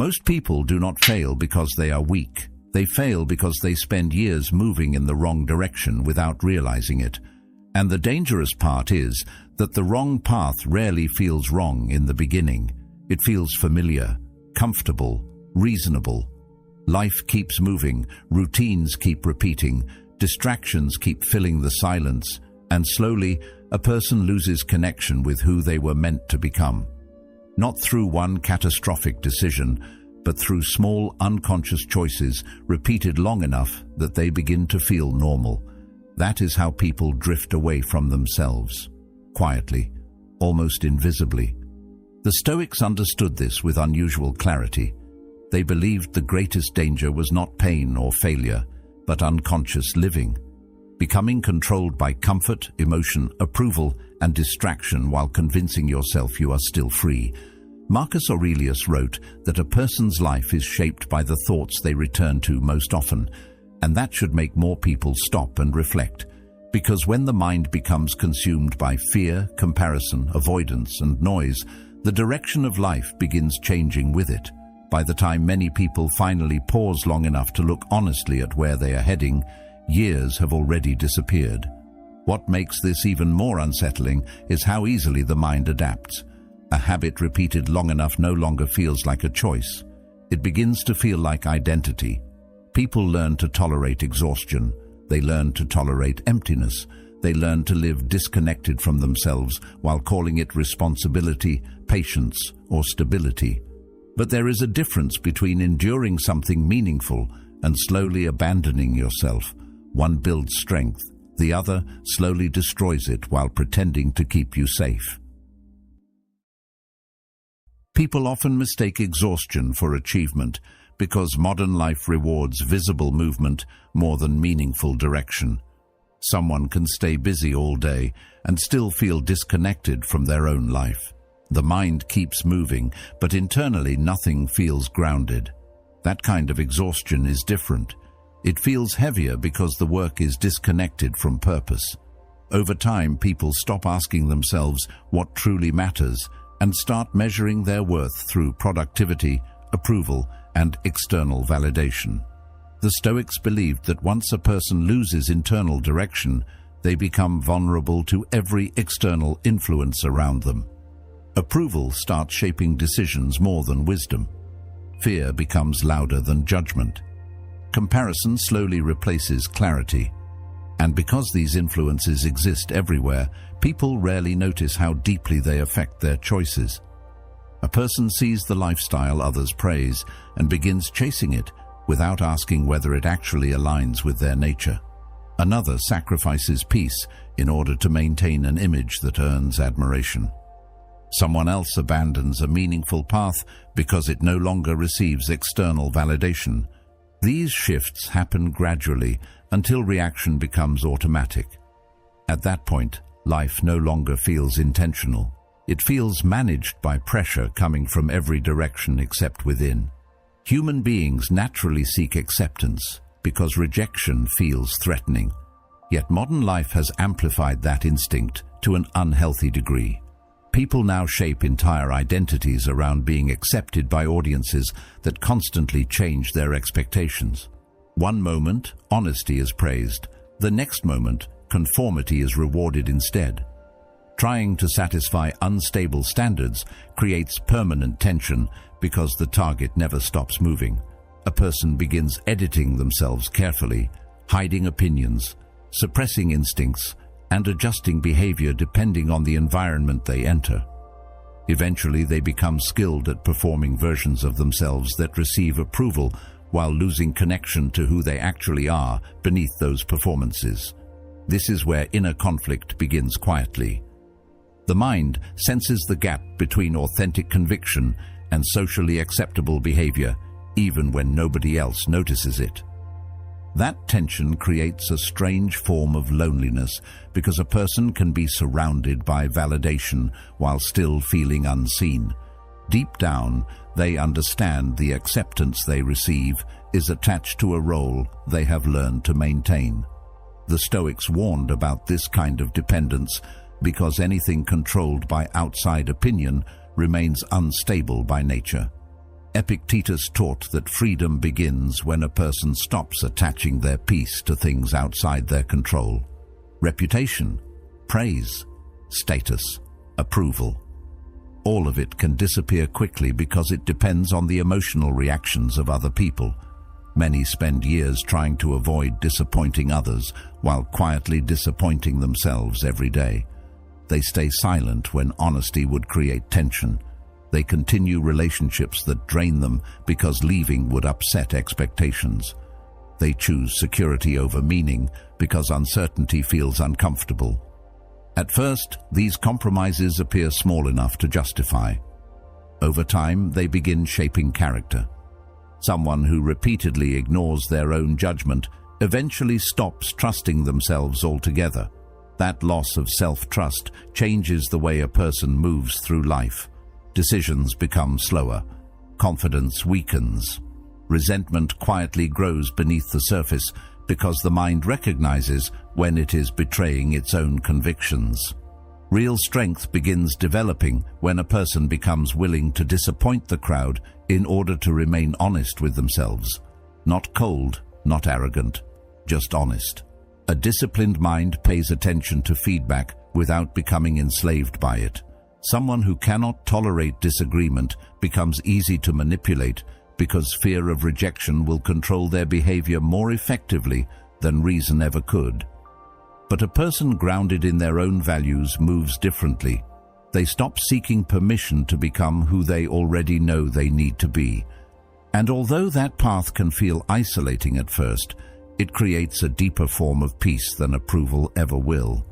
Most people do not fail because they are weak. They fail because they spend years moving in the wrong direction without realizing it. And the dangerous part is that the wrong path rarely feels wrong in the beginning. It feels familiar, comfortable, reasonable. Life keeps moving, routines keep repeating, distractions keep filling the silence, and slowly a person loses connection with who they were meant to become. Not through one catastrophic decision, but through small unconscious choices repeated long enough that they begin to feel normal. That is how people drift away from themselves, quietly, almost invisibly. The Stoics understood this with unusual clarity. They believed the greatest danger was not pain or failure, but unconscious living, becoming controlled by comfort, emotion, approval, and distraction while convincing yourself you are still free. Marcus Aurelius wrote that a person's life is shaped by the thoughts they return to most often, and that should make more people stop and reflect, because when the mind becomes consumed by fear, comparison, avoidance, and noise, the direction of life begins changing with it. By the time many people finally pause long enough to look honestly at where they are heading, years have already disappeared. What makes this even more unsettling is how easily the mind adapts. A habit repeated long enough no longer feels like a choice. It begins to feel like identity. People learn to tolerate exhaustion. They learn to tolerate emptiness. They learn to live disconnected from themselves while calling it responsibility, patience, or stability. But there is a difference between enduring something meaningful and slowly abandoning yourself. One builds strength, the other slowly destroys it while pretending to keep you safe. People often mistake exhaustion for achievement because modern life rewards visible movement more than meaningful direction. Someone can stay busy all day and still feel disconnected from their own life. The mind keeps moving, but internally nothing feels grounded. That kind of exhaustion is different. It feels heavier because the work is disconnected from purpose. Over time, people stop asking themselves what truly matters and start measuring their worth through productivity, approval, and external validation. The Stoics believed that once a person loses internal direction, they become vulnerable to every external influence around them. Approval starts shaping decisions more than wisdom. Fear becomes louder than judgment. Comparison slowly replaces clarity. And because these influences exist everywhere, people rarely notice how deeply they affect their choices. A person sees the lifestyle others praise and begins chasing it without asking whether it actually aligns with their nature. Another sacrifices peace in order to maintain an image that earns admiration. Someone else abandons a meaningful path because it no longer receives external validation. These shifts happen gradually until reaction becomes automatic. At that point, life no longer feels intentional. It feels managed by pressure coming from every direction except within. Human beings naturally seek acceptance because rejection feels threatening. Yet modern life has amplified that instinct to an unhealthy degree. People now shape entire identities around being accepted by audiences that constantly change their expectations. One moment, honesty is praised. The next moment, conformity is rewarded instead. Trying to satisfy unstable standards creates permanent tension because the target never stops moving. A person begins editing themselves carefully, hiding opinions, suppressing instincts, and adjusting behavior depending on the environment they enter. Eventually, they become skilled at performing versions of themselves that receive approval while losing connection to who they actually are beneath those performances. This is where inner conflict begins quietly. The mind senses the gap between authentic conviction and socially acceptable behavior, even when nobody else notices it. That tension creates a strange form of loneliness because a person can be surrounded by validation while still feeling unseen. Deep down, they understand the acceptance they receive is attached to a role they have learned to maintain. The Stoics warned about this kind of dependence because anything controlled by outside opinion remains unstable by nature. Epictetus taught that freedom begins when a person stops attaching their peace to things outside their control. Reputation, praise, status, approval. All of it can disappear quickly because it depends on the emotional reactions of other people. Many spend years trying to avoid disappointing others while quietly disappointing themselves every day. They stay silent when honesty would create tension. They continue relationships that drain them because leaving would upset expectations. They choose security over meaning because uncertainty feels uncomfortable. At first, these compromises appear small enough to justify. Over time, they begin shaping character. Someone who repeatedly ignores their own judgment eventually stops trusting themselves altogether. That loss of self-trust changes the way a person moves through life. Decisions become slower. Confidence weakens. Resentment quietly grows beneath the surface because the mind recognizes when it is betraying its own convictions. Real strength begins developing when a person becomes willing to disappoint the crowd in order to remain honest with themselves. Not cold, not arrogant, just honest. A disciplined mind pays attention to feedback without becoming enslaved by it. Someone who cannot tolerate disagreement becomes easy to manipulate because fear of rejection will control their behavior more effectively than reason ever could. But a person grounded in their own values moves differently. They stop seeking permission to become who they already know they need to be. And although that path can feel isolating at first, it creates a deeper form of peace than approval ever will.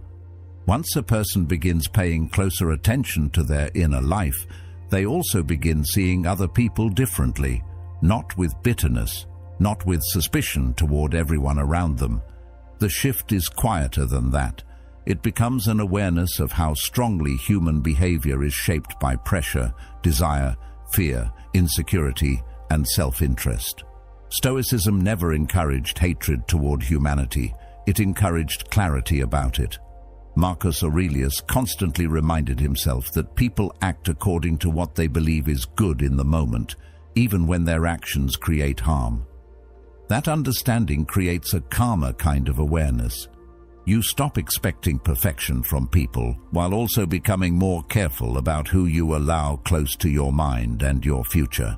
Once a person begins paying closer attention to their inner life, they also begin seeing other people differently, not with bitterness, not with suspicion toward everyone around them. The shift is quieter than that. It becomes an awareness of how strongly human behavior is shaped by pressure, desire, fear, insecurity, and self-interest. Stoicism never encouraged hatred toward humanity. It encouraged clarity about it. Marcus Aurelius constantly reminded himself that people act according to what they believe is good in the moment, even when their actions create harm. That understanding creates a calmer kind of awareness. You stop expecting perfection from people while also becoming more careful about who you allow close to your mind and your future.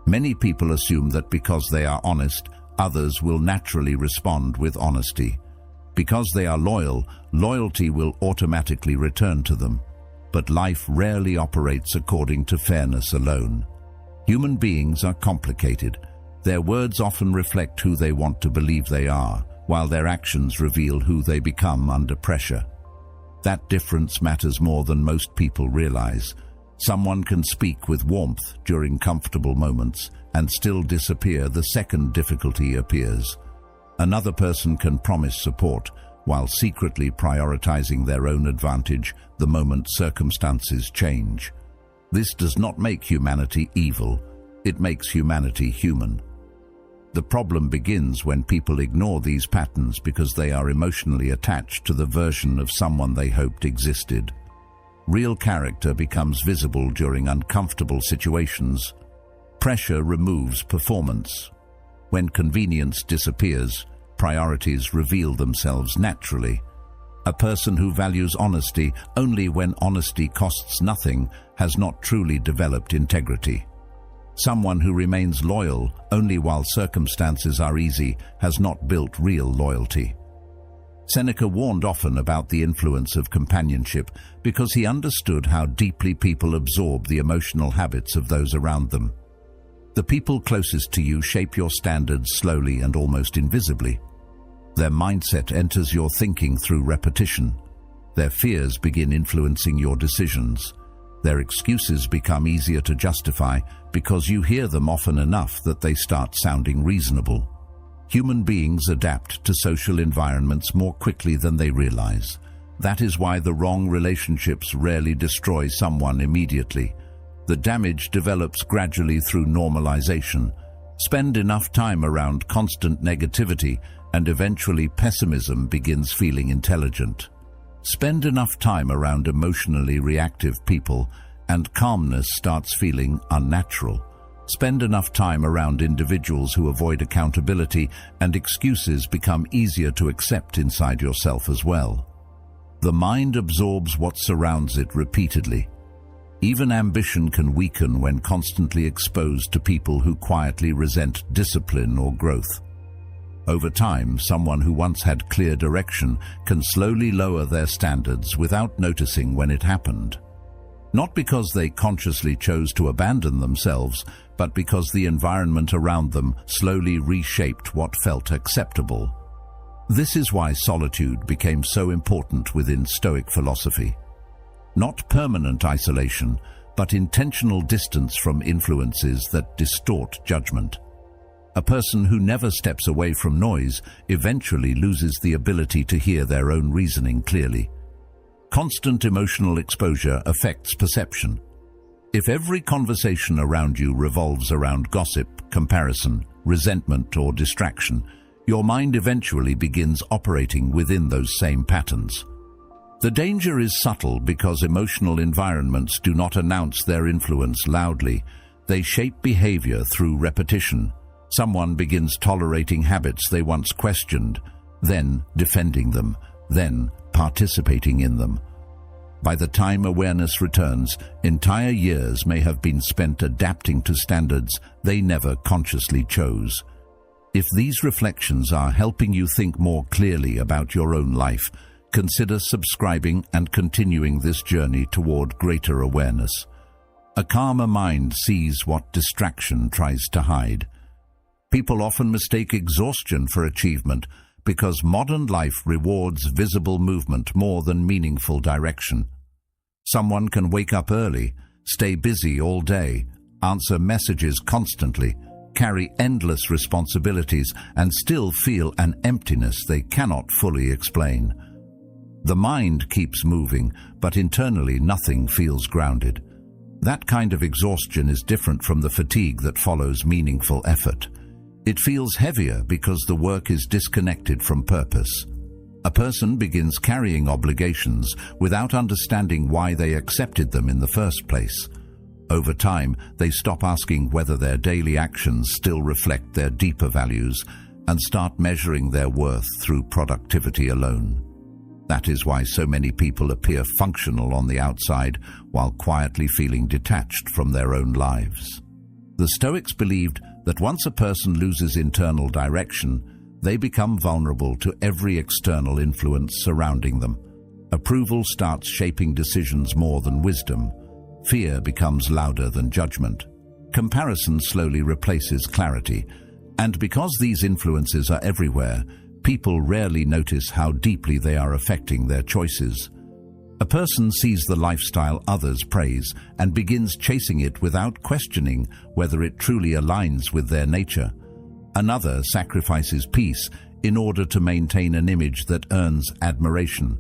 Many people assume that because they are honest, others will naturally respond with honesty. Because they are loyal, loyalty will automatically return to them. But life rarely operates according to fairness alone. Human beings are complicated. Their words often reflect who they want to believe they are, while their actions reveal who they become under pressure. That difference matters more than most people realize. Someone can speak with warmth during comfortable moments and still disappear the second difficulty appears. Another person can promise support while secretly prioritizing their own advantage the moment circumstances change. This does not make humanity evil. It makes humanity human. The problem begins when people ignore these patterns because they are emotionally attached to the version of someone they hoped existed. Real character becomes visible during uncomfortable situations. Pressure removes performance. When convenience disappears, priorities reveal themselves naturally. A person who values honesty only when honesty costs nothing has not truly developed integrity. Someone who remains loyal only while circumstances are easy has not built real loyalty. Seneca warned often about the influence of companionship because he understood how deeply people absorb the emotional habits of those around them. The people closest to you shape your standards slowly and almost invisibly. Their mindset enters your thinking through repetition. Their fears begin influencing your decisions. Their excuses become easier to justify because you hear them often enough that they start sounding reasonable. Human beings adapt to social environments more quickly than they realize. That is why the wrong relationships rarely destroy someone immediately. The damage develops gradually through normalization. Spend enough time around constant negativity and eventually pessimism begins feeling intelligent. Spend enough time around emotionally reactive people and calmness starts feeling unnatural. Spend enough time around individuals who avoid accountability, and excuses become easier to accept inside yourself as well. The mind absorbs what surrounds it repeatedly. Even ambition can weaken when constantly exposed to people who quietly resent discipline or growth. Over time, someone who once had clear direction can slowly lower their standards without noticing when it happened. Not because they consciously chose to abandon themselves, but because the environment around them slowly reshaped what felt acceptable. This is why solitude became so important within Stoic philosophy. Not permanent isolation, but intentional distance from influences that distort judgment. A person who never steps away from noise eventually loses the ability to hear their own reasoning clearly. Constant emotional exposure affects perception. If every conversation around you revolves around gossip, comparison, resentment, or distraction, your mind eventually begins operating within those same patterns. The danger is subtle because emotional environments do not announce their influence loudly. They shape behavior through repetition. Someone begins tolerating habits they once questioned, then defending them, then participating in them. By the time awareness returns, entire years may have been spent adapting to standards they never consciously chose. If these reflections are helping you think more clearly about your own life, consider subscribing and continuing this journey toward greater awareness. A calmer mind sees what distraction tries to hide. People often mistake exhaustion for achievement because modern life rewards visible movement more than meaningful direction. Someone can wake up early, stay busy all day, answer messages constantly, carry endless responsibilities, and still feel an emptiness they cannot fully explain. The mind keeps moving, but internally nothing feels grounded. That kind of exhaustion is different from the fatigue that follows meaningful effort. It feels heavier because the work is disconnected from purpose. A person begins carrying obligations without understanding why they accepted them in the first place. Over time, they stop asking whether their daily actions still reflect their deeper values and start measuring their worth through productivity alone. That is why so many people appear functional on the outside while quietly feeling detached from their own lives. The Stoics believed that once a person loses internal direction, they become vulnerable to every external influence surrounding them. Approval starts shaping decisions more than wisdom. Fear becomes louder than judgment. Comparison slowly replaces clarity. And because these influences are everywhere, people rarely notice how deeply they are affecting their choices. A person sees the lifestyle others praise and begins chasing it without questioning whether it truly aligns with their nature. Another sacrifices peace in order to maintain an image that earns admiration.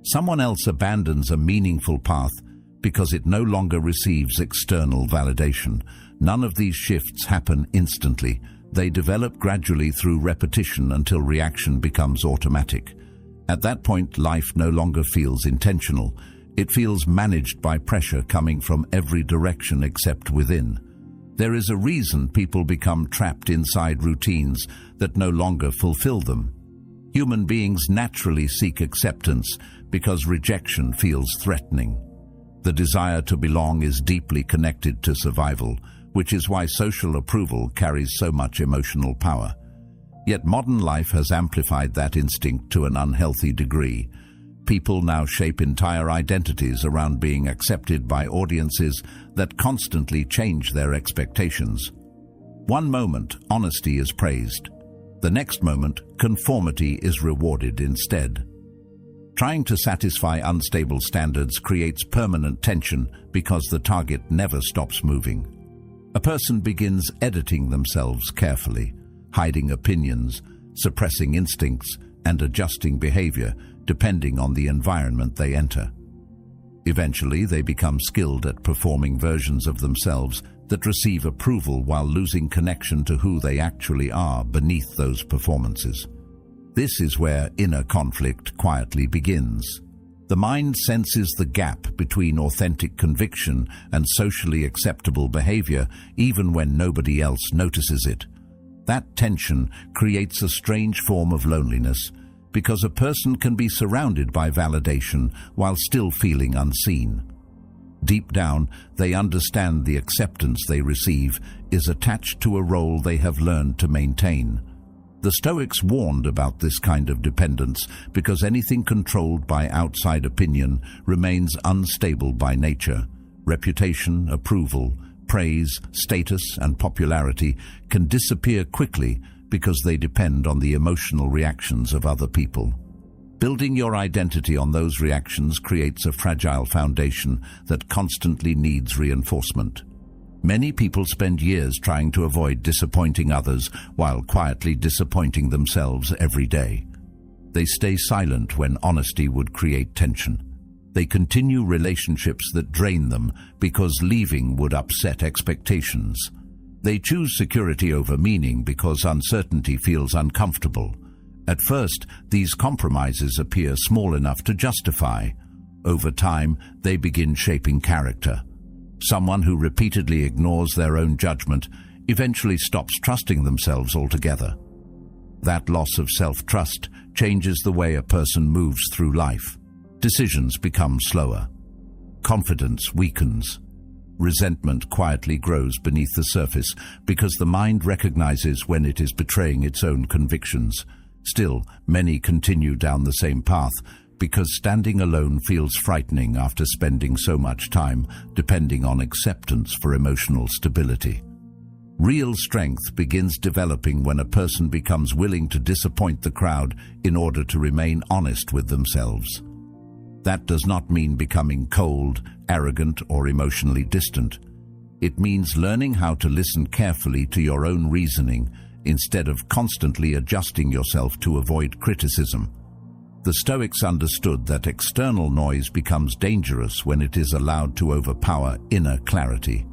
Someone else abandons a meaningful path because it no longer receives external validation. None of these shifts happen instantly. They develop gradually through repetition until reaction becomes automatic. At that point, life no longer feels intentional. It feels managed by pressure coming from every direction except within. There is a reason people become trapped inside routines that no longer fulfill them. Human beings naturally seek acceptance because rejection feels threatening. The desire to belong is deeply connected to survival, which is why social approval carries so much emotional power. Yet modern life has amplified that instinct to an unhealthy degree. People now shape entire identities around being accepted by audiences that constantly change their expectations. One moment, honesty is praised. The next moment, conformity is rewarded instead. Trying to satisfy unstable standards creates permanent tension because the target never stops moving. A person begins editing themselves carefully, hiding opinions, suppressing instincts, and adjusting behavior depending on the environment they enter. Eventually, they become skilled at performing versions of themselves that receive approval while losing connection to who they actually are beneath those performances. This is where inner conflict quietly begins. The mind senses the gap between authentic conviction and socially acceptable behavior, even when nobody else notices it. That tension creates a strange form of loneliness, because a person can be surrounded by validation while still feeling unseen. Deep down, they understand the acceptance they receive is attached to a role they have learned to maintain. The Stoics warned about this kind of dependence because anything controlled by outside opinion remains unstable by nature. Reputation, approval, praise, status, and popularity can disappear quickly because they depend on the emotional reactions of other people. Building your identity on those reactions creates a fragile foundation that constantly needs reinforcement. Many people spend years trying to avoid disappointing others while quietly disappointing themselves every day. They stay silent when honesty would create tension. They continue relationships that drain them because leaving would upset expectations. They choose security over meaning because uncertainty feels uncomfortable. At first, these compromises appear small enough to justify. Over time, they begin shaping character. Someone who repeatedly ignores their own judgment eventually stops trusting themselves altogether. That loss of self-trust changes the way a person moves through life. Decisions become slower. Confidence weakens. Resentment quietly grows beneath the surface because the mind recognizes when it is betraying its own convictions. Still, many continue down the same path because standing alone feels frightening after spending so much time depending on acceptance for emotional stability. Real strength begins developing when a person becomes willing to disappoint the crowd in order to remain honest with themselves. That does not mean becoming cold, arrogant, or emotionally distant. It means learning how to listen carefully to your own reasoning instead of constantly adjusting yourself to avoid criticism. The Stoics understood that external noise becomes dangerous when it is allowed to overpower inner clarity.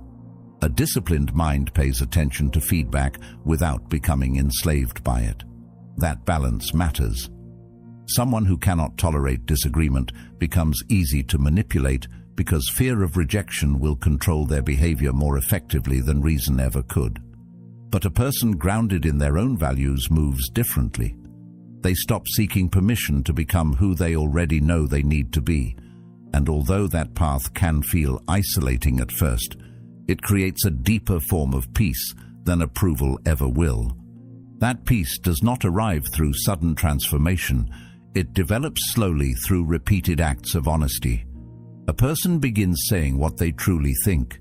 A disciplined mind pays attention to feedback without becoming enslaved by it. That balance matters. Someone who cannot tolerate disagreement becomes easy to manipulate because fear of rejection will control their behavior more effectively than reason ever could. But a person grounded in their own values moves differently. They stop seeking permission to become who they already know they need to be. And although that path can feel isolating at first, it creates a deeper form of peace than approval ever will. That peace does not arrive through sudden transformation. It develops slowly through repeated acts of honesty. A person begins saying what they truly think.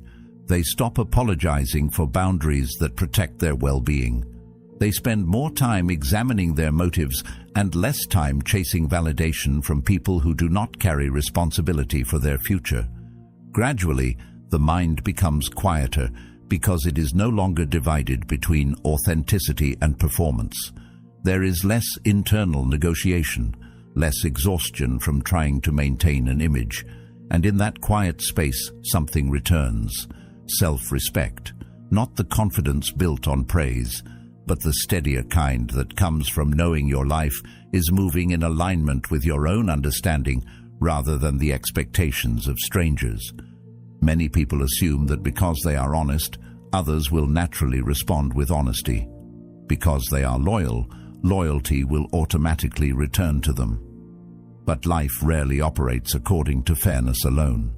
They stop apologizing for boundaries that protect their well-being. They spend more time examining their motives and less time chasing validation from people who do not carry responsibility for their future. Gradually, the mind becomes quieter because it is no longer divided between authenticity and performance. There is less internal negotiation, less exhaustion from trying to maintain an image, and in that quiet space something returns: self-respect, not the confidence built on praise, but the steadier kind that comes from knowing your life is moving in alignment with your own understanding rather than the expectations of strangers. Many people assume that because they are honest, others will naturally respond with honesty. Because they are loyal, loyalty will automatically return to them. But life rarely operates according to fairness alone.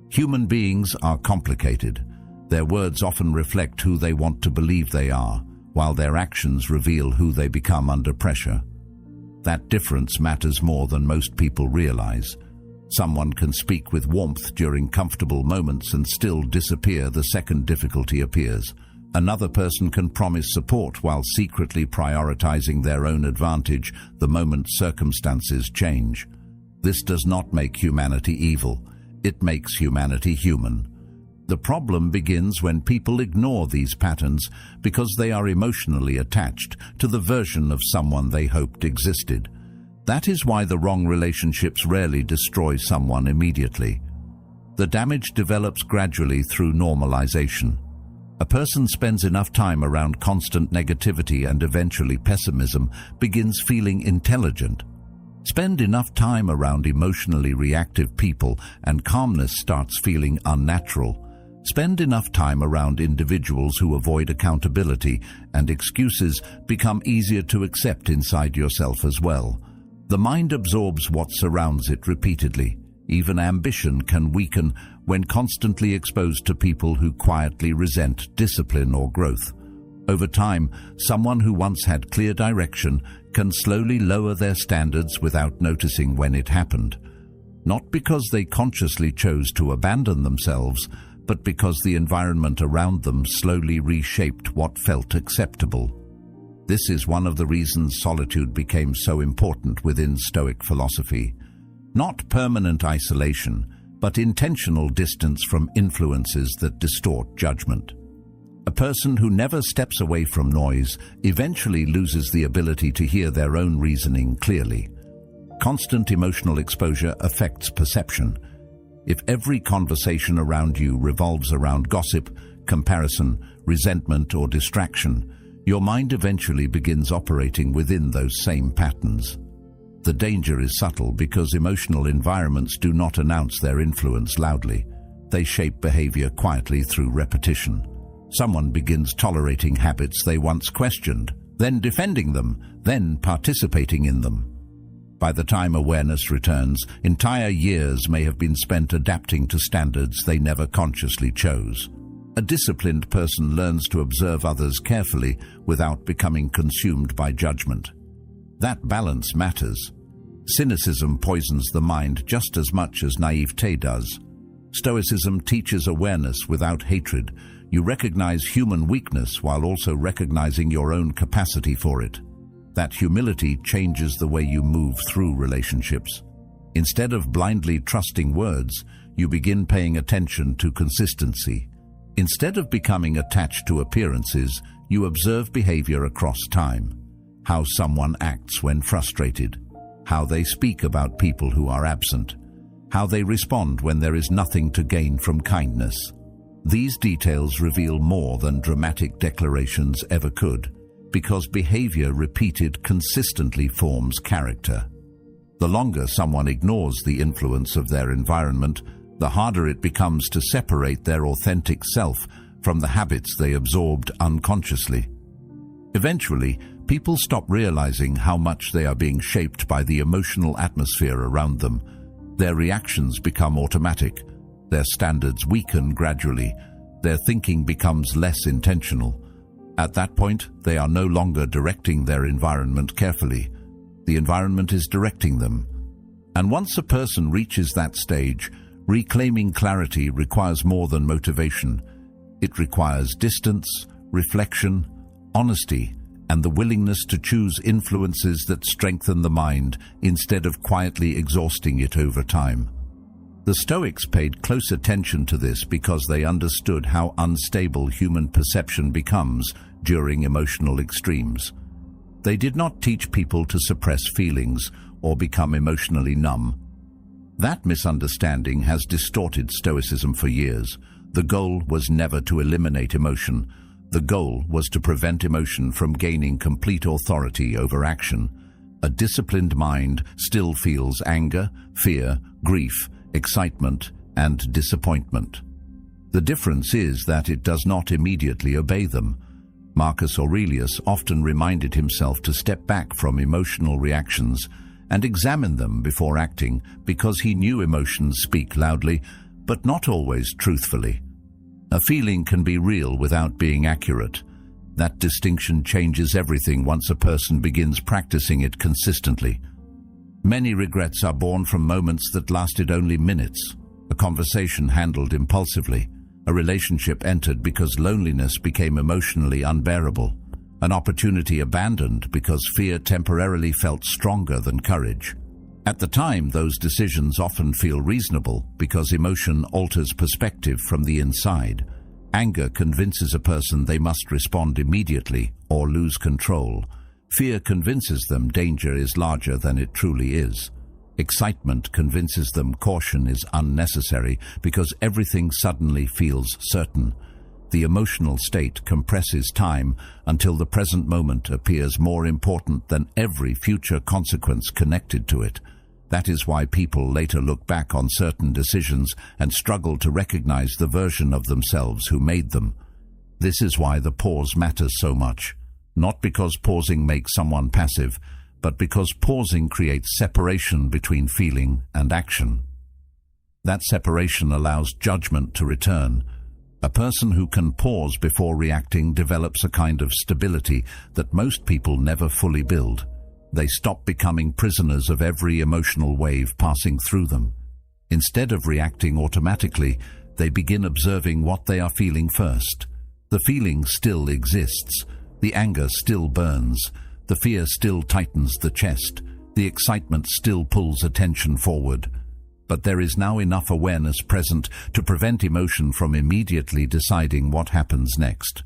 Human beings are complicated. Their words often reflect who they want to believe they are, while their actions reveal who they become under pressure. That difference matters more than most people realize. Someone can speak with warmth during comfortable moments and still disappear the second difficulty appears. Another person can promise support while secretly prioritizing their own advantage the moment circumstances change. This does not make humanity evil. It makes humanity human. The problem begins when people ignore these patterns because they are emotionally attached to the version of someone they hoped existed. That is why the wrong relationships rarely destroy someone immediately. The damage develops gradually through normalization. A person spends enough time around constant negativity and eventually pessimism begins feeling intelligent. Spend enough time around emotionally reactive people and calmness starts feeling unnatural. Spend enough time around individuals who avoid accountability and excuses become easier to accept inside yourself as well. The mind absorbs what surrounds it repeatedly. Even ambition can weaken when constantly exposed to people who quietly resent discipline or growth. Over time, someone who once had clear direction can slowly lower their standards without noticing when it happened. Not because they consciously chose to abandon themselves, but because the environment around them slowly reshaped what felt acceptable. This is one of the reasons solitude became so important within Stoic philosophy. Not permanent isolation, but intentional distance from influences that distort judgment. A person who never steps away from noise eventually loses the ability to hear their own reasoning clearly. Constant emotional exposure affects perception. If every conversation around you revolves around gossip, comparison, resentment, or distraction, your mind eventually begins operating within those same patterns. The danger is subtle because emotional environments do not announce their influence loudly. They shape behavior quietly through repetition. Someone begins tolerating habits they once questioned, then defending them, then participating in them. By the time awareness returns, entire years may have been spent adapting to standards they never consciously chose. A disciplined person learns to observe others carefully without becoming consumed by judgment. That balance matters. Cynicism poisons the mind just as much as naivete does. Stoicism teaches awareness without hatred. You recognize human weakness while also recognizing your own capacity for it. That humility changes the way you move through relationships. Instead of blindly trusting words, you begin paying attention to consistency. Instead of becoming attached to appearances, you observe behavior across time. How someone acts when frustrated. How they speak about people who are absent. How they respond when there is nothing to gain from kindness. These details reveal more than dramatic declarations ever could, because behavior repeated consistently forms character. The longer someone ignores the influence of their environment, the harder it becomes to separate their authentic self from the habits they absorbed unconsciously. Eventually, people stop realizing how much they are being shaped by the emotional atmosphere around them. Their reactions become automatic. Their standards weaken gradually. Their thinking becomes less intentional. At that point, they are no longer directing their environment carefully. The environment is directing them. And once a person reaches that stage, reclaiming clarity requires more than motivation. It requires distance, reflection, honesty, and the willingness to choose influences that strengthen the mind instead of quietly exhausting it over time. The Stoics paid close attention to this because they understood how unstable human perception becomes during emotional extremes. They did not teach people to suppress feelings or become emotionally numb. That misunderstanding has distorted Stoicism for years. The goal was never to eliminate emotion. The goal was to prevent emotion from gaining complete authority over action. A disciplined mind still feels anger, fear, grief, excitement, and disappointment. The difference is that it does not immediately obey them. Marcus Aurelius often reminded himself to step back from emotional reactions and examine them before acting because he knew emotions speak loudly, but not always truthfully. A feeling can be real without being accurate. That distinction changes everything once a person begins practicing it consistently. Many regrets are born from moments that lasted only minutes, a conversation handled impulsively, a relationship entered because loneliness became emotionally unbearable, an opportunity abandoned because fear temporarily felt stronger than courage. At the time, those decisions often feel reasonable because emotion alters perspective from the inside. Anger convinces a person they must respond immediately or lose control. Fear convinces them danger is larger than it truly is. Excitement convinces them caution is unnecessary because everything suddenly feels certain. The emotional state compresses time until the present moment appears more important than every future consequence connected to it. That is why people later look back on certain decisions and struggle to recognize the version of themselves who made them. This is why the pause matters so much. Not because pausing makes someone passive, but because pausing creates separation between feeling and action. That separation allows judgment to return. A person who can pause before reacting develops a kind of stability that most people never fully build. They stop becoming prisoners of every emotional wave passing through them. Instead of reacting automatically, they begin observing what they are feeling first. The feeling still exists. The anger still burns. The fear still tightens the chest. The excitement still pulls attention forward. But there is now enough awareness present to prevent emotion from immediately deciding what happens next.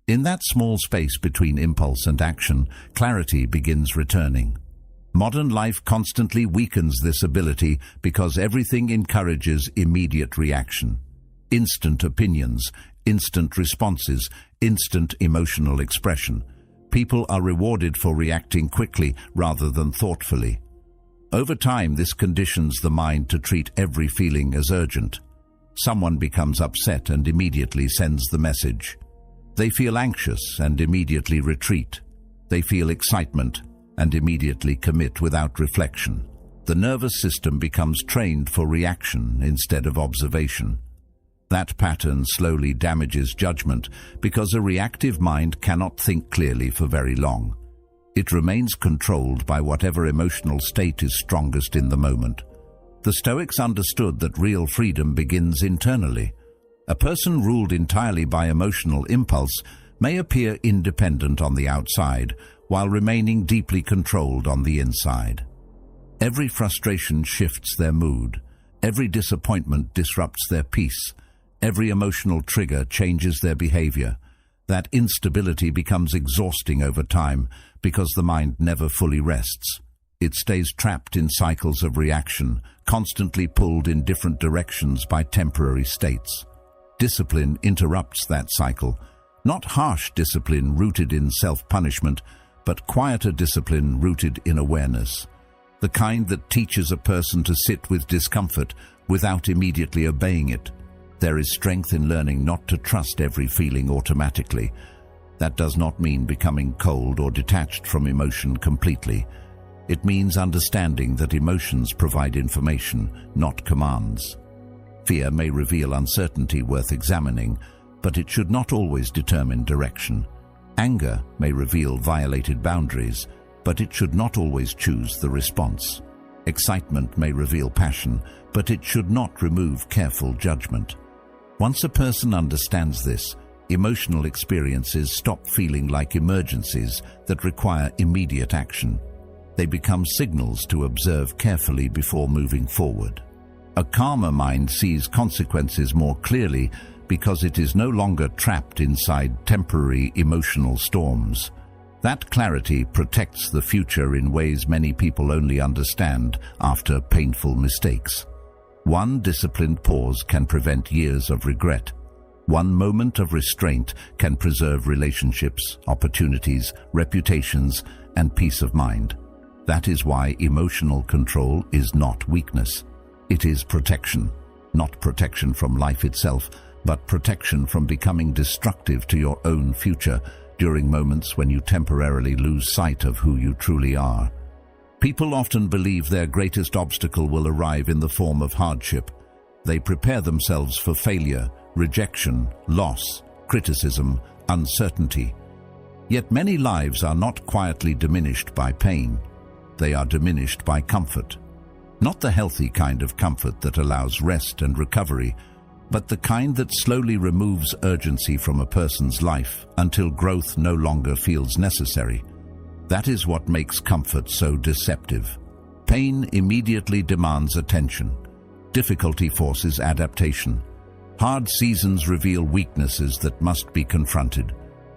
In that small space between impulse and action, clarity begins returning. Modern life constantly weakens this ability because everything encourages immediate reaction. Instant opinions, instant responses, instant emotional expression. People are rewarded for reacting quickly rather than thoughtfully. Over time, this conditions the mind to treat every feeling as urgent. Someone becomes upset and immediately sends the message. They feel anxious and immediately retreat. They feel excitement and immediately commit without reflection. The nervous system becomes trained for reaction instead of observation. That pattern slowly damages judgment because a reactive mind cannot think clearly for very long. It remains controlled by whatever emotional state is strongest in the moment. The Stoics understood that real freedom begins internally. A person ruled entirely by emotional impulse may appear independent on the outside, while remaining deeply controlled on the inside. Every frustration shifts their mood. Every disappointment disrupts their peace. Every emotional trigger changes their behavior. That instability becomes exhausting over time because the mind never fully rests. It stays trapped in cycles of reaction, constantly pulled in different directions by temporary states. Discipline interrupts that cycle. Not harsh discipline rooted in self-punishment, but quieter discipline rooted in awareness. The kind that teaches a person to sit with discomfort without immediately obeying it. There is strength in learning not to trust every feeling automatically. That does not mean becoming cold or detached from emotion completely. It means understanding that emotions provide information, not commands. Fear may reveal uncertainty worth examining, but it should not always determine direction. Anger may reveal violated boundaries, but it should not always choose the response. Excitement may reveal passion, but it should not remove careful judgment. Once a person understands this, emotional experiences stop feeling like emergencies that require immediate action. They become signals to observe carefully before moving forward. A calmer mind sees consequences more clearly because it is no longer trapped inside temporary emotional storms. That clarity protects the future in ways many people only understand after painful mistakes. One disciplined pause can prevent years of regret. One moment of restraint can preserve relationships, opportunities, reputations, and peace of mind. That is why emotional control is not weakness. It is protection. Not protection from life itself, but protection from becoming destructive to your own future during moments when you temporarily lose sight of who you truly are. People often believe their greatest obstacle will arrive in the form of hardship. They prepare themselves for failure, rejection, loss, criticism, uncertainty. Yet many lives are not quietly diminished by pain. They are diminished by comfort. Not the healthy kind of comfort that allows rest and recovery, but the kind that slowly removes urgency from a person's life until growth no longer feels necessary. That is what makes comfort so deceptive. Pain immediately demands attention. Difficulty forces adaptation. Hard seasons reveal weaknesses that must be confronted.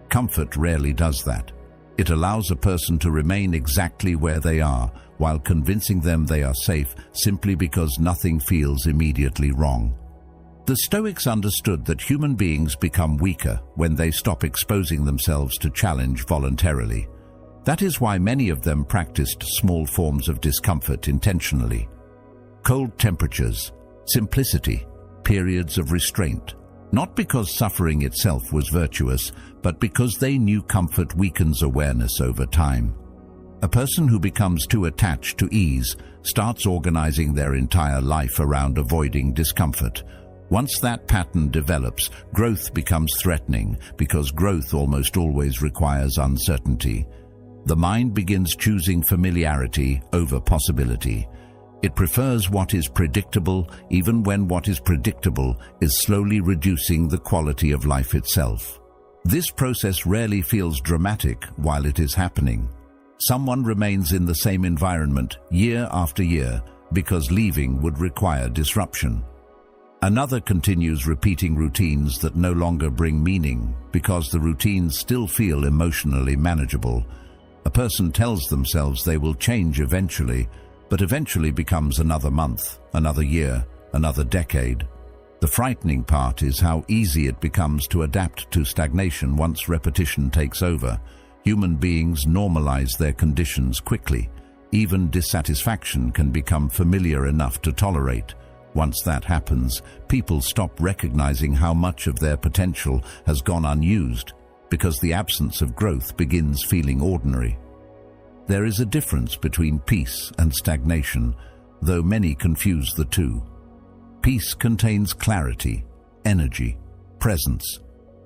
Comfort rarely does that. It allows a person to remain exactly where they are, while convincing them they are safe simply because nothing feels immediately wrong. The Stoics understood that human beings become weaker when they stop exposing themselves to challenge voluntarily. That is why many of them practiced small forms of discomfort intentionally. Cold temperatures, simplicity, periods of restraint, not because suffering itself was virtuous, but because they knew comfort weakens awareness over time. A person who becomes too attached to ease starts organizing their entire life around avoiding discomfort. Once that pattern develops, growth becomes threatening because growth almost always requires uncertainty. The mind begins choosing familiarity over possibility. It prefers what is predictable, even when what is predictable is slowly reducing the quality of life itself. This process rarely feels dramatic while it is happening. Someone remains in the same environment year after year because leaving would require disruption. Another continues repeating routines that no longer bring meaning because the routines still feel emotionally manageable. A person tells themselves they will change eventually, but eventually becomes another month, another year, another decade. The frightening part is how easy it becomes to adapt to stagnation once repetition takes over. Human beings normalize their conditions quickly. Even dissatisfaction can become familiar enough to tolerate. Once that happens, people stop recognizing how much of their potential has gone unused because the absence of growth begins feeling ordinary. There is a difference between peace and stagnation, though many confuse the two. Peace contains clarity, energy, presence.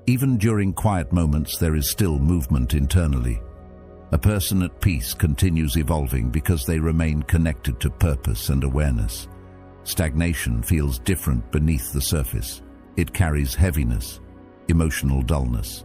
Even during quiet moments, there is still movement internally. A person at peace continues evolving because they remain connected to purpose and awareness. Stagnation feels different beneath the surface. It carries heaviness, emotional dullness.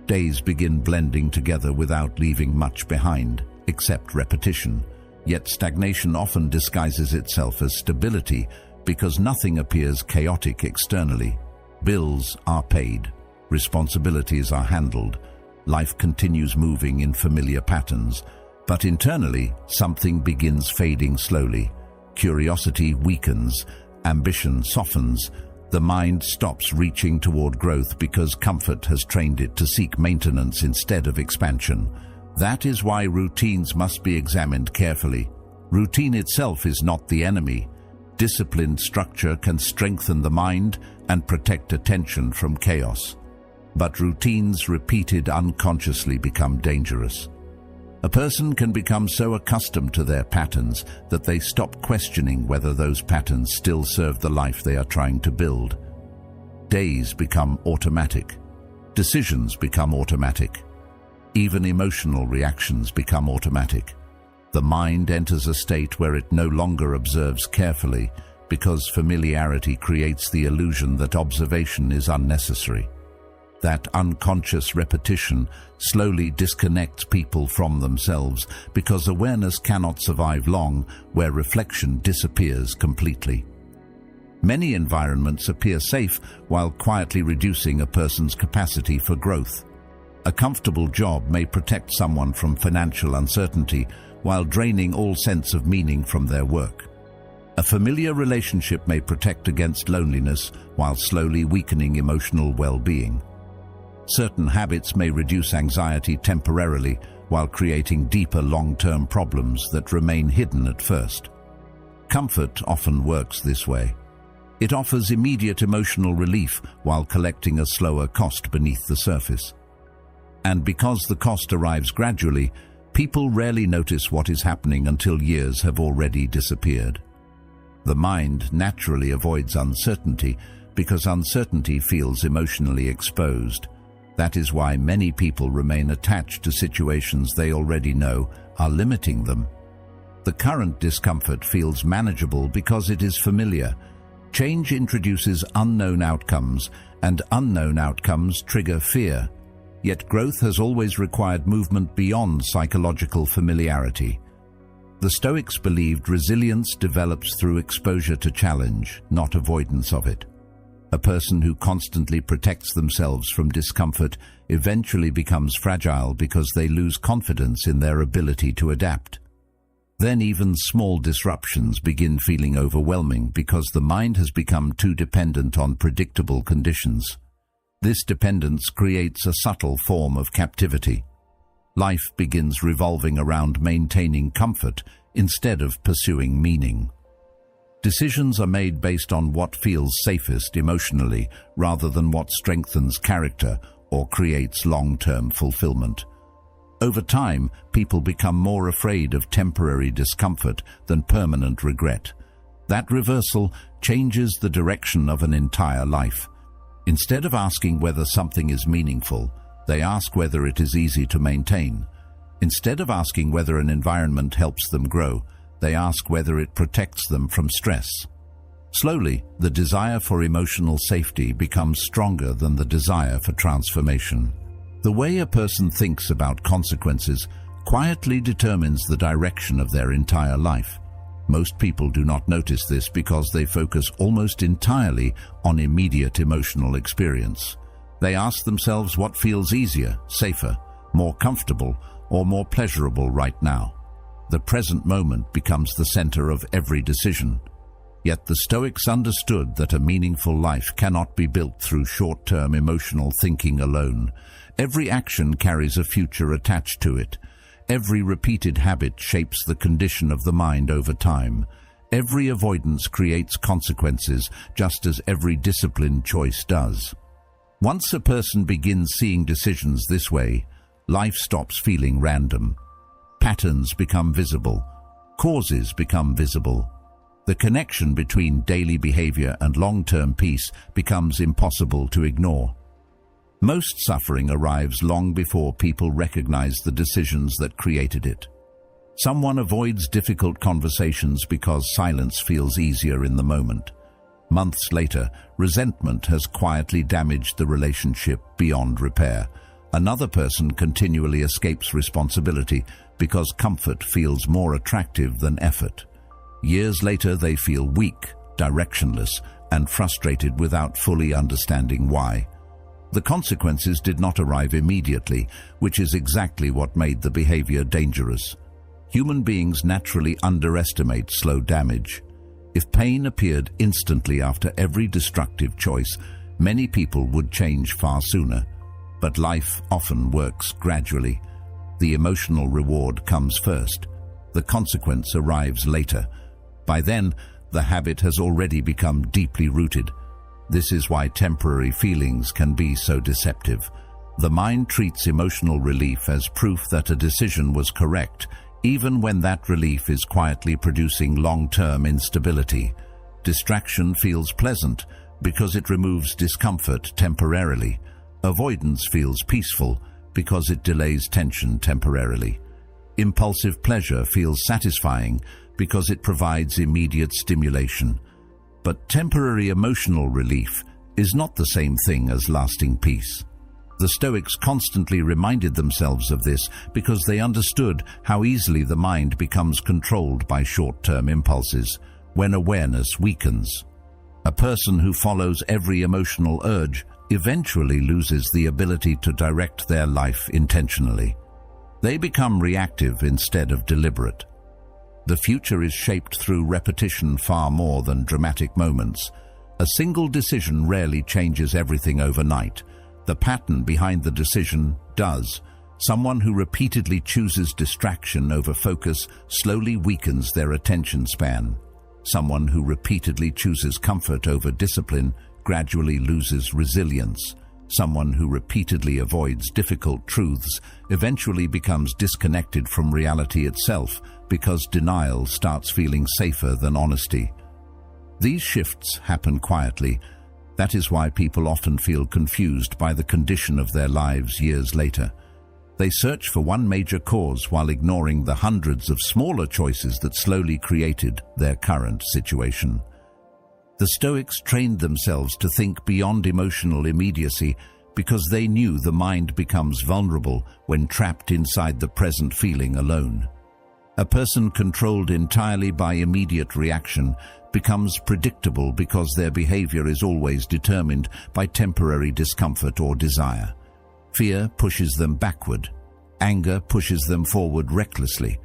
Days begin blending together without leaving much behind, except repetition. Yet stagnation often disguises itself as stability because nothing appears chaotic externally. Bills are paid, responsibilities are handled, life continues moving in familiar patterns, but internally something begins fading slowly. Curiosity weakens, ambition softens, the mind stops reaching toward growth because comfort has trained it to seek maintenance instead of expansion. That is why routines must be examined carefully. Routine itself is not the enemy. Disciplined structure can strengthen the mind and protect attention from chaos. But routines repeated unconsciously become dangerous. A person can become so accustomed to their patterns that they stop questioning whether those patterns still serve the life they are trying to build. Days become automatic. Decisions become automatic. Even emotional reactions become automatic. The mind enters a state where it no longer observes carefully because familiarity creates the illusion that observation is unnecessary. That unconscious repetition slowly disconnects people from themselves because awareness cannot survive long where reflection disappears completely. Many environments appear safe while quietly reducing a person's capacity for growth. A comfortable job may protect someone from financial uncertainty while draining all sense of meaning from their work. A familiar relationship may protect against loneliness while slowly weakening emotional well-being. Certain habits may reduce anxiety temporarily while creating deeper long-term problems that remain hidden at first. Comfort often works this way. It offers immediate emotional relief while collecting a slower cost beneath the surface. And because the cost arrives gradually, people rarely notice what is happening until years have already disappeared. The mind naturally avoids uncertainty because uncertainty feels emotionally exposed. That is why many people remain attached to situations they already know are limiting them. The current discomfort feels manageable because it is familiar. Change introduces unknown outcomes, and unknown outcomes trigger fear. Yet growth has always required movement beyond psychological familiarity. The Stoics believed resilience develops through exposure to challenge, not avoidance of it. A person who constantly protects themselves from discomfort eventually becomes fragile because they lose confidence in their ability to adapt. Then even small disruptions begin feeling overwhelming because the mind has become too dependent on predictable conditions. This dependence creates a subtle form of captivity. Life begins revolving around maintaining comfort instead of pursuing meaning. Decisions are made based on what feels safest emotionally rather than what strengthens character or creates long-term fulfillment. Over time, people become more afraid of temporary discomfort than permanent regret. That reversal changes the direction of an entire life. Instead of asking whether something is meaningful, they ask whether it is easy to maintain. Instead of asking whether an environment helps them grow, they ask whether it protects them from stress. Slowly, the desire for emotional safety becomes stronger than the desire for transformation. The way a person thinks about consequences quietly determines the direction of their entire life. Most people do not notice this because they focus almost entirely on immediate emotional experience. They ask themselves what feels easier, safer, more comfortable, or more pleasurable right now. The present moment becomes the center of every decision. Yet the Stoics understood that a meaningful life cannot be built through short-term emotional thinking alone. Every action carries a future attached to it. Every repeated habit shapes the condition of the mind over time. Every avoidance creates consequences, just as every disciplined choice does. Once a person begins seeing decisions this way, life stops feeling random. Patterns become visible. Causes become visible. The connection between daily behavior and long-term peace becomes impossible to ignore. Most suffering arrives long before people recognize the decisions that created it. Someone avoids difficult conversations because silence feels easier in the moment. Months later, resentment has quietly damaged the relationship beyond repair. Another person continually escapes responsibility because comfort feels more attractive than effort. Years later, they feel weak, directionless, and frustrated without fully understanding why. The consequences did not arrive immediately, which is exactly what made the behavior dangerous. Human beings naturally underestimate slow damage. If pain appeared instantly after every destructive choice, many people would change far sooner. But life often works gradually. The emotional reward comes first. The consequence arrives later. By then, the habit has already become deeply rooted. This is why temporary feelings can be so deceptive. The mind treats emotional relief as proof that a decision was correct, even when that relief is quietly producing long-term instability. Distraction feels pleasant because it removes discomfort temporarily. Avoidance feels peaceful because it delays tension temporarily. Impulsive pleasure feels satisfying because it provides immediate stimulation. But temporary emotional relief is not the same thing as lasting peace. The Stoics constantly reminded themselves of this because they understood how easily the mind becomes controlled by short-term impulses when awareness weakens. A person who follows every emotional urge eventually loses the ability to direct their life intentionally. They become reactive instead of deliberate. The future is shaped through repetition far more than dramatic moments. A single decision rarely changes everything overnight. The pattern behind the decision does. Someone who repeatedly chooses distraction over focus slowly weakens their attention span. Someone who repeatedly chooses comfort over discipline gradually loses resilience. Someone who repeatedly avoids difficult truths eventually becomes disconnected from reality itself because denial starts feeling safer than honesty. These shifts happen quietly. That is why people often feel confused by the condition of their lives years later. They search for one major cause while ignoring the hundreds of smaller choices that slowly created their current situation. The Stoics trained themselves to think beyond emotional immediacy because they knew the mind becomes vulnerable when trapped inside the present feeling alone. A person controlled entirely by immediate reaction becomes predictable because their behavior is always determined by temporary discomfort or desire. Fear pushes them backward. Anger pushes them forward recklessly.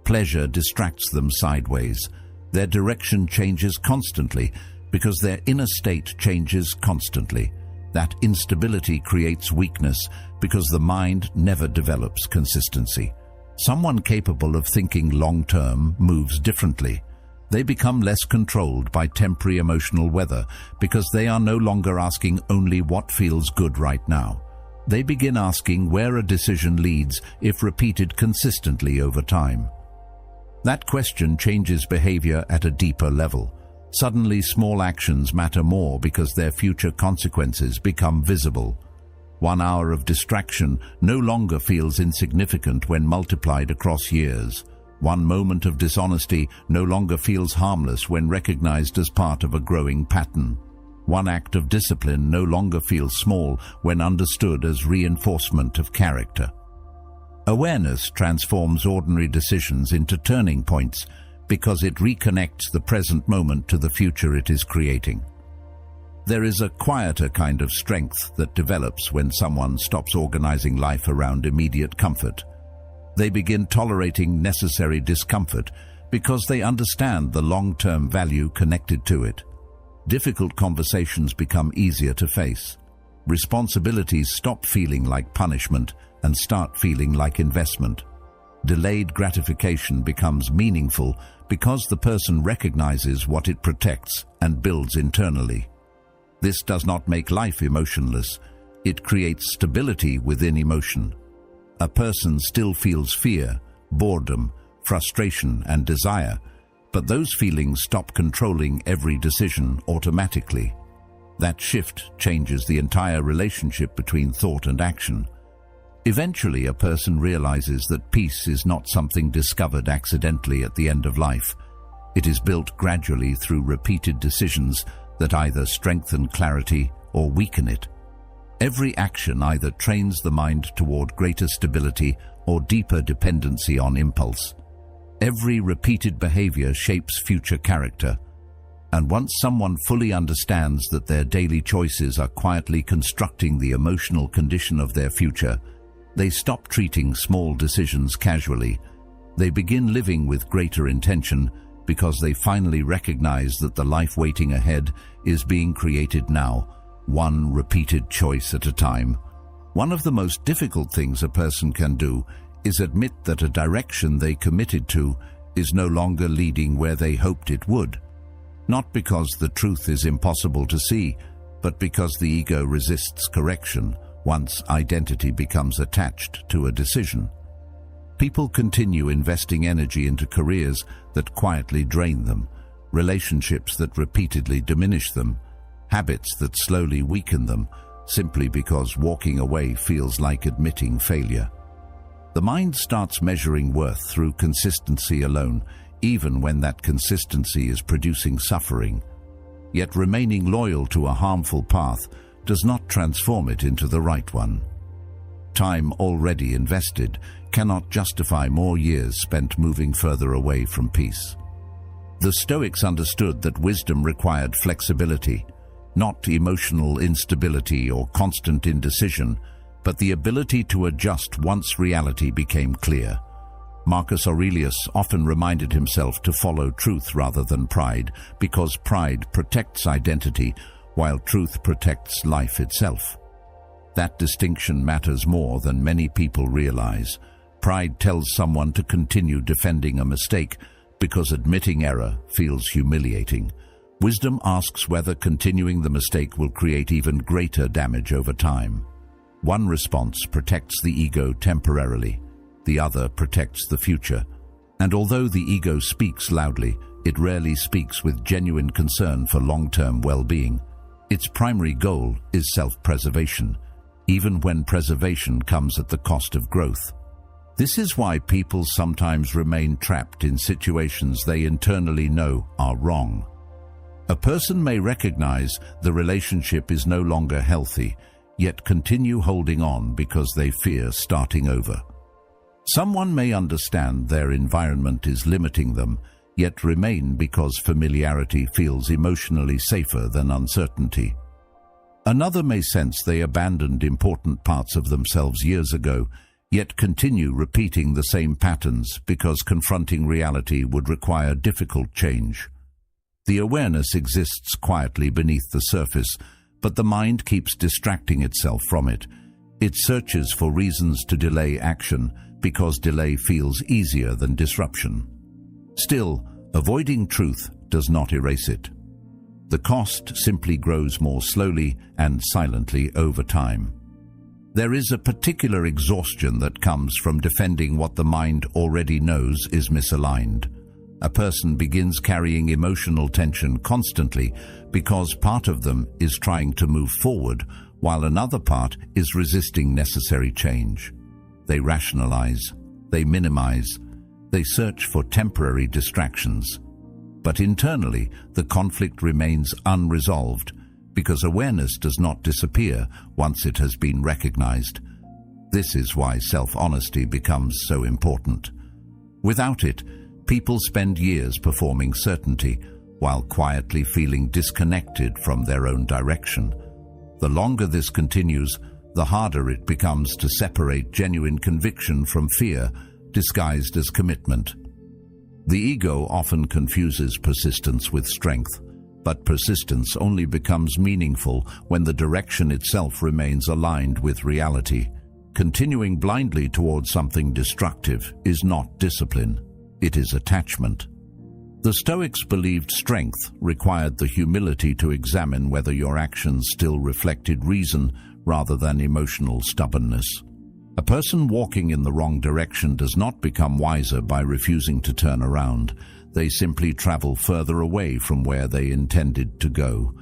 Pleasure distracts them sideways. Their direction changes constantly because their inner state changes constantly. That instability creates weakness because the mind never develops consistency. Someone capable of thinking long-term moves differently. They become less controlled by temporary emotional weather because they are no longer asking only what feels good right now. They begin asking where a decision leads if repeated consistently over time. That question changes behavior at a deeper level. Suddenly, small actions matter more because their future consequences become visible. 1 hour of distraction no longer feels insignificant when multiplied across years. 1 moment of dishonesty no longer feels harmless when recognized as part of a growing pattern. 1 act of discipline no longer feels small when understood as reinforcement of character. Awareness transforms ordinary decisions into turning points because it reconnects the present moment to the future it is creating. There is a quieter kind of strength that develops when someone stops organizing life around immediate comfort. They begin tolerating necessary discomfort because they understand the long-term value connected to it. Difficult conversations become easier to face. Responsibilities stop feeling like punishment and start feeling like investment. Delayed gratification becomes meaningful because the person recognizes what it protects and builds internally. This does not make life emotionless. It creates stability within emotion. A person still feels fear, boredom, frustration, and desire, but those feelings stop controlling every decision automatically. That shift changes the entire relationship between thought and action. Eventually, a person realizes that peace is not something discovered accidentally at the end of life. It is built gradually through repeated decisions that either strengthen clarity or weaken it. Every action either trains the mind toward greater stability or deeper dependency on impulse. Every repeated behavior shapes future character. And once someone fully understands that their daily choices are quietly constructing the emotional condition of their future, they stop treating small decisions casually. They begin living with greater intention because they finally recognize that the life waiting ahead is being created now, one repeated choice at a time. One of the most difficult things a person can do is admit that a direction they committed to is no longer leading where they hoped it would. Not because the truth is impossible to see, but because the ego resists correction once identity becomes attached to a decision. People continue investing energy into careers that quietly drain them, relationships that repeatedly diminish them, habits that slowly weaken them, simply because walking away feels like admitting failure. The mind starts measuring worth through consistency alone, even when that consistency is producing suffering. Yet remaining loyal to a harmful path does not transform it into the right one. Time already invested cannot justify more years spent moving further away from peace. The Stoics understood that wisdom required flexibility, not emotional instability or constant indecision, but the ability to adjust once reality became clear. Marcus Aurelius often reminded himself to follow truth rather than pride, because pride protects identity, while truth protects life itself. That distinction matters more than many people realize. Pride tells someone to continue defending a mistake because admitting error feels humiliating. Wisdom asks whether continuing the mistake will create even greater damage over time. One response protects the ego temporarily, the other protects the future. And although the ego speaks loudly, it rarely speaks with genuine concern for long-term well-being. Its primary goal is self-preservation, even when preservation comes at the cost of growth. This is why people sometimes remain trapped in situations they internally know are wrong. A person may recognize the relationship is no longer healthy, yet continue holding on because they fear starting over. Someone may understand their environment is limiting them, yet remain because familiarity feels emotionally safer than uncertainty. Another may sense they abandoned important parts of themselves years ago, yet continue repeating the same patterns because confronting reality would require difficult change. The awareness exists quietly beneath the surface, but the mind keeps distracting itself from it. It searches for reasons to delay action because delay feels easier than disruption. Still, avoiding truth does not erase it. The cost simply grows more slowly and silently over time. There is a particular exhaustion that comes from defending what the mind already knows is misaligned. A person begins carrying emotional tension constantly because part of them is trying to move forward while another part is resisting necessary change. They rationalize, they minimize, they search for temporary distractions. But internally, the conflict remains unresolved because awareness does not disappear once it has been recognized. This is why self-honesty becomes so important. Without it, people spend years performing certainty while quietly feeling disconnected from their own direction. The longer this continues, the harder it becomes to separate genuine conviction from fear disguised as commitment. The ego often confuses persistence with strength, but persistence only becomes meaningful when the direction itself remains aligned with reality. Continuing blindly towards something destructive is not discipline, it is attachment. The Stoics believed strength required the humility to examine whether your actions still reflected reason rather than emotional stubbornness. A person walking in the wrong direction does not become wiser by refusing to turn around. They simply travel further away from where they intended to go.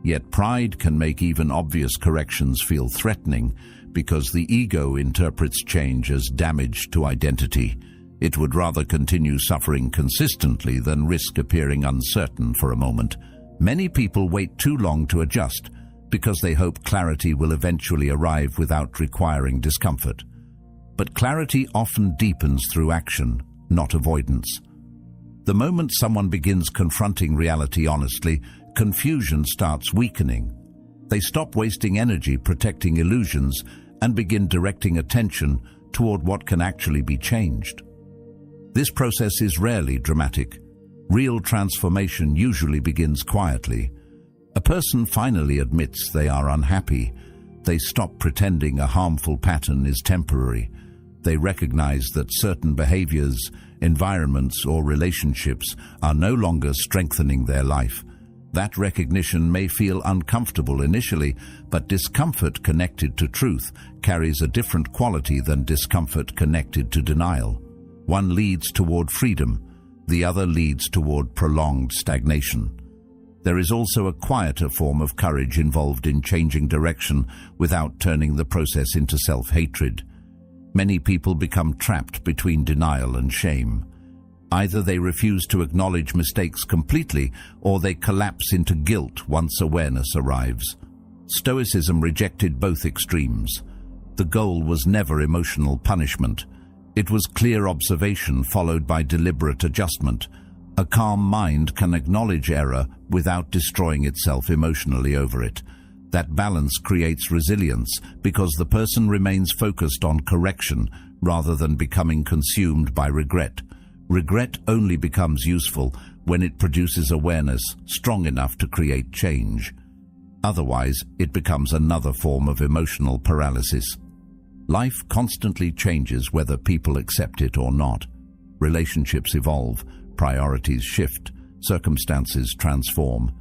Yet pride can make even obvious corrections feel threatening because the ego interprets change as damage to identity. It would rather continue suffering consistently than risk appearing uncertain for a moment. Many people wait too long to adjust because they hope clarity will eventually arrive without requiring discomfort. But clarity often deepens through action, not avoidance. The moment someone begins confronting reality honestly, confusion starts weakening. They stop wasting energy protecting illusions and begin directing attention toward what can actually be changed. This process is rarely dramatic. Real transformation usually begins quietly. A person finally admits they are unhappy. They stop pretending a harmful pattern is temporary. They recognize that certain behaviors, environments, or relationships are no longer strengthening their life. That recognition may feel uncomfortable initially, but discomfort connected to truth carries a different quality than discomfort connected to denial. One leads toward freedom, the other leads toward prolonged stagnation. There is also a quieter form of courage involved in changing direction without turning the process into self-hatred. Many people become trapped between denial and shame. Either they refuse to acknowledge mistakes completely, or they collapse into guilt once awareness arrives. Stoicism rejected both extremes. The goal was never emotional punishment. It was clear observation followed by deliberate adjustment. A calm mind can acknowledge error without destroying itself emotionally over it. That balance creates resilience because the person remains focused on correction rather than becoming consumed by regret. Regret only becomes useful when it produces awareness strong enough to create change. Otherwise, it becomes another form of emotional paralysis. Life constantly changes whether people accept it or not. Relationships evolve, priorities shift, circumstances transform.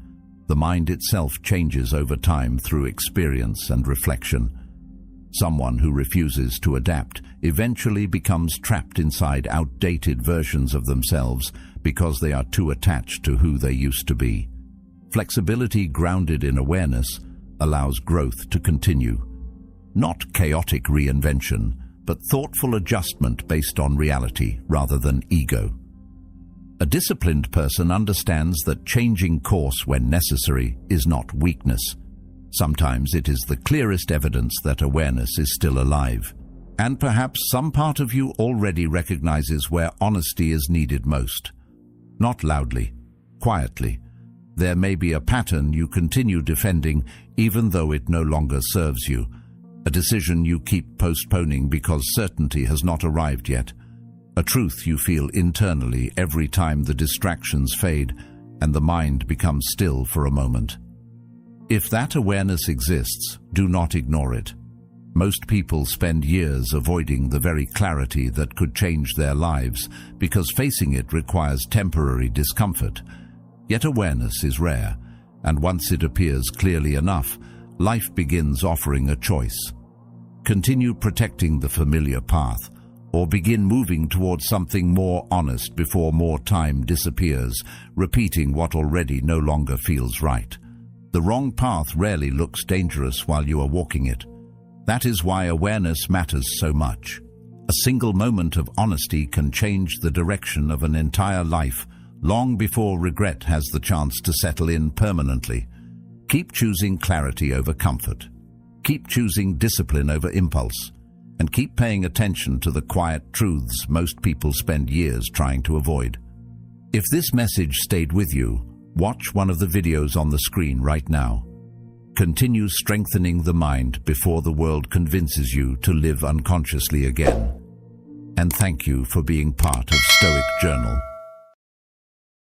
The mind itself changes over time through experience and reflection. Someone who refuses to adapt eventually becomes trapped inside outdated versions of themselves because they are too attached to who they used to be. Flexibility grounded in awareness allows growth to continue. Not chaotic reinvention, but thoughtful adjustment based on reality rather than ego. A disciplined person understands that changing course when necessary is not weakness. Sometimes it is the clearest evidence that awareness is still alive. And perhaps some part of you already recognizes where honesty is needed most. Not loudly, quietly. There may be a pattern you continue defending even though it no longer serves you. a decision you keep postponing because certainty has not arrived yet, a truth you feel internally every time the distractions fade and the mind becomes still for a moment. If that awareness exists, do not ignore it. Most people spend years avoiding the very clarity that could change their lives because facing it requires temporary discomfort. Yet awareness is rare, and once it appears clearly enough, life begins offering a choice. Continue protecting the familiar path, or begin moving towards something more honest before more time disappears, repeating what already no longer feels right. The wrong path rarely looks dangerous while you are walking it. That is why awareness matters so much. A single moment of honesty can change the direction of an entire life, long before regret has the chance to settle in permanently. Keep choosing clarity over comfort. Keep choosing discipline over impulse. And keep paying attention to the quiet truths most people spend years trying to avoid. If this message stayed with you, watch one of the videos on the screen right now. Continue strengthening the mind before the world convinces you to live unconsciously again. And thank you for being part of Stoic Journal.